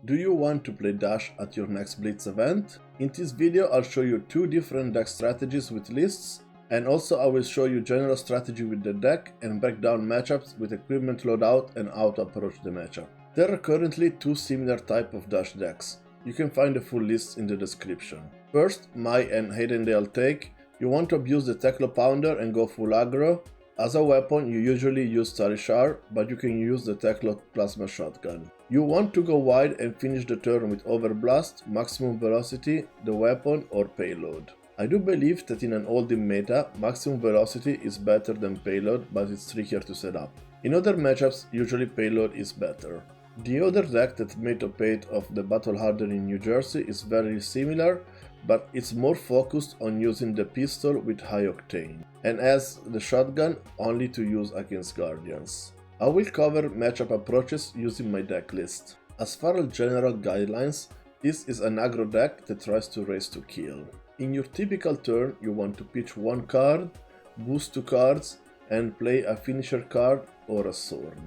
Do you want to play Dash at your next Blitz event? In this video I'll show you two different deck strategies with lists, and also I will show you general strategy with the deck and break down matchups with equipment loadout and how to approach the matchup. There are currently two similar type of Dash decks. You can find the full list in the description. First, my and Haydendale take. You want to abuse the Teklo Pounder and go full aggro. As a weapon you usually use Talishar, but you can use the Teklo Plasma Shotgun. You want to go wide and finish the turn with Overblast, Maximum Velocity, the weapon or payload. I do believe that in an Oldhim meta, Maximum Velocity is better than payload, but it's trickier to set up. In other matchups, usually payload is better. The other deck that made top 8 of the Battle Harder in New Jersey is very similar, but it's more focused on using the pistol with high octane, and has the shotgun only to use against Guardians. I will cover matchup approaches using my deck list. As far as general guidelines, this is an aggro deck that tries to race to kill. In your typical turn you want to pitch one card, boost two cards, and play a finisher card or a sword.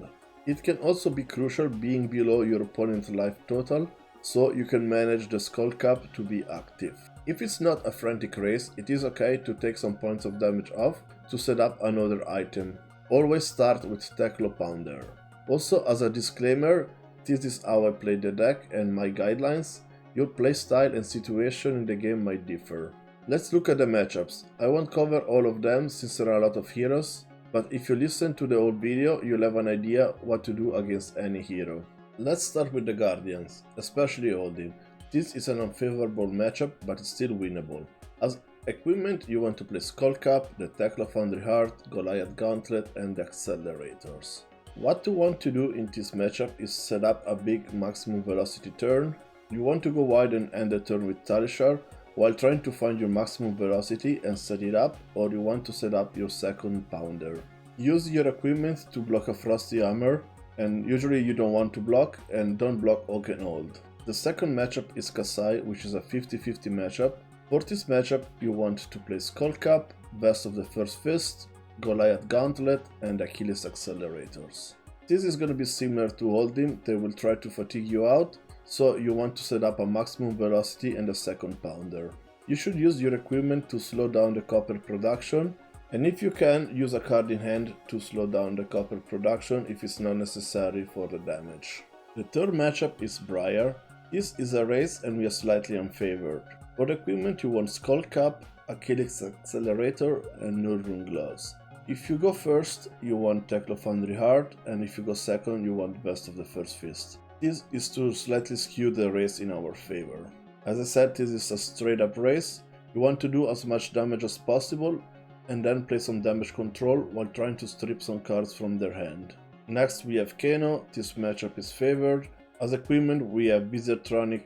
It can also be crucial being below your opponent's life total, so you can manage the skull cap to be active. If it's not a frantic race, it is okay to take some points of damage off to set up another item. Always start with Teklo Pounder. Also, as a disclaimer, this is how I play the deck and my guidelines. Your playstyle and situation in the game might differ. Let's look at the matchups. I won't cover all of them since there are a lot of heroes, but if you listen to the old video, you'll have an idea what to do against any hero. Let's start with the Guardians, especially Oldhim. This is an unfavorable matchup, but it's still winnable. As equipment, you want to play Skullcap, the Teklo Foundry Heart, Goliath Gauntlet, and the Accelerators. What you want to do in this matchup is set up a big maximum velocity turn. You want to go wide and end the turn with Talishar, while trying to find your maximum velocity and set it up, or you want to set up your second Pounder. Use your equipment to block a Frosty Hammer, and usually you don't want to block, and don't block Oak and Old. The second matchup is Kassai, which is a 50-50 matchup. For this matchup you want to play Skullcap, Best of the First Fist, Goliath Gauntlet, and Achilles Accelerators. This is gonna be similar to Oldhim. They will try to fatigue you out, so you want to set up a maximum velocity and a second Pounder. You should use your equipment to slow down the copper production, and if you can, use a card in hand to slow down the copper production if it's not necessary for the damage. The third matchup is Briar. This is a race and we are slightly unfavored. For the equipment you want Skullcap, Achilles Accelerator, and Nurrung Gloves. If you go first, you want Teklo Foundry Heart, and if you go second, you want Best of the First Fist. This is to slightly skew the race in our favor. As I said, this is a straight up race. You want to do as much damage as possible, and then play some damage control while trying to strip some cards from their hand. Next we have Kano. This matchup is favored. As equipment we have Bizartronic,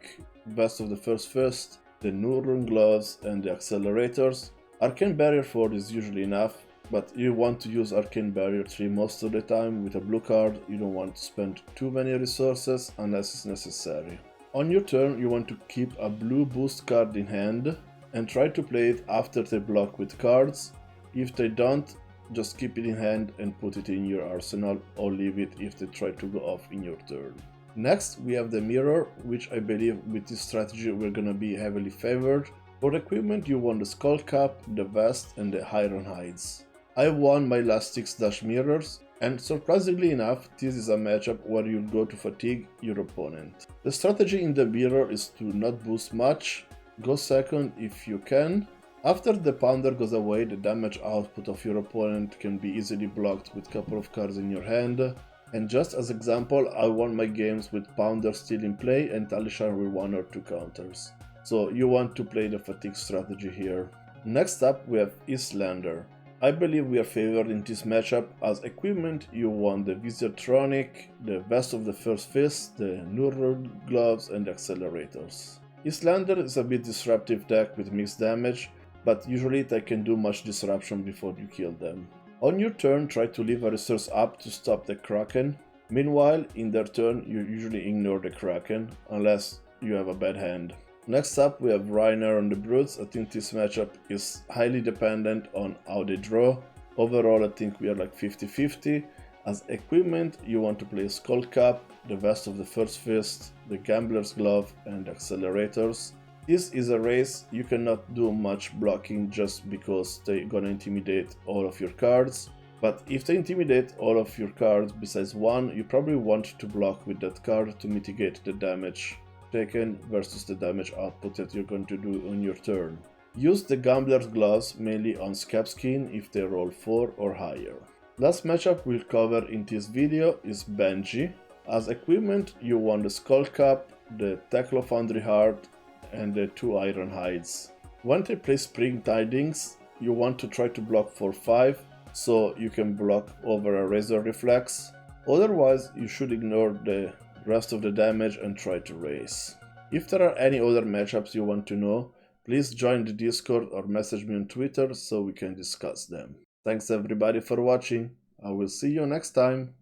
Best of the First Fist, the Nurrung Gloves, and the Accelerators. Arcane Barrier 4 is usually enough, but you want to use Arcane Barrier 3 most of the time with a blue card. You don't want to spend too many resources unless it's necessary. On your turn you want to keep a blue boost card in hand and try to play it after they block with cards. If they don't, just keep it in hand and put it in your arsenal, or leave it if they try to go off in your turn. Next we have the Mirror, which I believe with this strategy we're gonna be heavily favored. For equipment you want the Skullcap, the Vest, and the Iron Hides. I won my last 6 Dash Mirrors, and surprisingly enough this is a matchup where you'll go to fatigue your opponent. The strategy in the Mirror is to not boost much, go second if you can. After the Pounder goes away, the damage output of your opponent can be easily blocked with a couple of cards in your hand. And just as example, I won my games with Pounder still in play and Talishar with 1 or 2 counters. So you want to play the fatigue strategy here. Next up we have Iyslander. I believe we are favored in this matchup. As equipment you want the Bizartronic, the Best of the First Fist, the Nurrung Gloves, and the Accelerators. Iyslander is a bit disruptive deck with mixed damage, but usually they can do much disruption before you kill them. On your turn try to leave a resource up to stop the Kraken. Meanwhile, in their turn you usually ignore the Kraken, unless you have a bad hand. Next up we have Rhinar on the Brutes. I think this matchup is highly dependent on how they draw. Overall I think we are like 50-50. As equipment, you want to play Skull Cap, the Vest of the First Fist, the Gambler's Glove, and Accelerators. This is a race you cannot do much blocking just because they're gonna intimidate all of your cards, but if they intimidate all of your cards besides one, you probably want to block with that card to mitigate the damage taken versus the damage output that you're going to do on your turn. Use the Gambler's Gloves mainly on Scabskin if they roll 4 or higher. Last matchup we'll cover in this video is Benji. As equipment, you want the Skull Cap, the Teklo Foundry Heart, and the 2 Iron Hides. When they play Spring Tidings, you want to try to block for 5, so you can block over a Razor Reflex. Otherwise, you should ignore the rest of the damage and try to race. If there are any other matchups you want to know, please join the Discord or message me on Twitter so we can discuss them. Thanks everybody for watching. I will see you next time.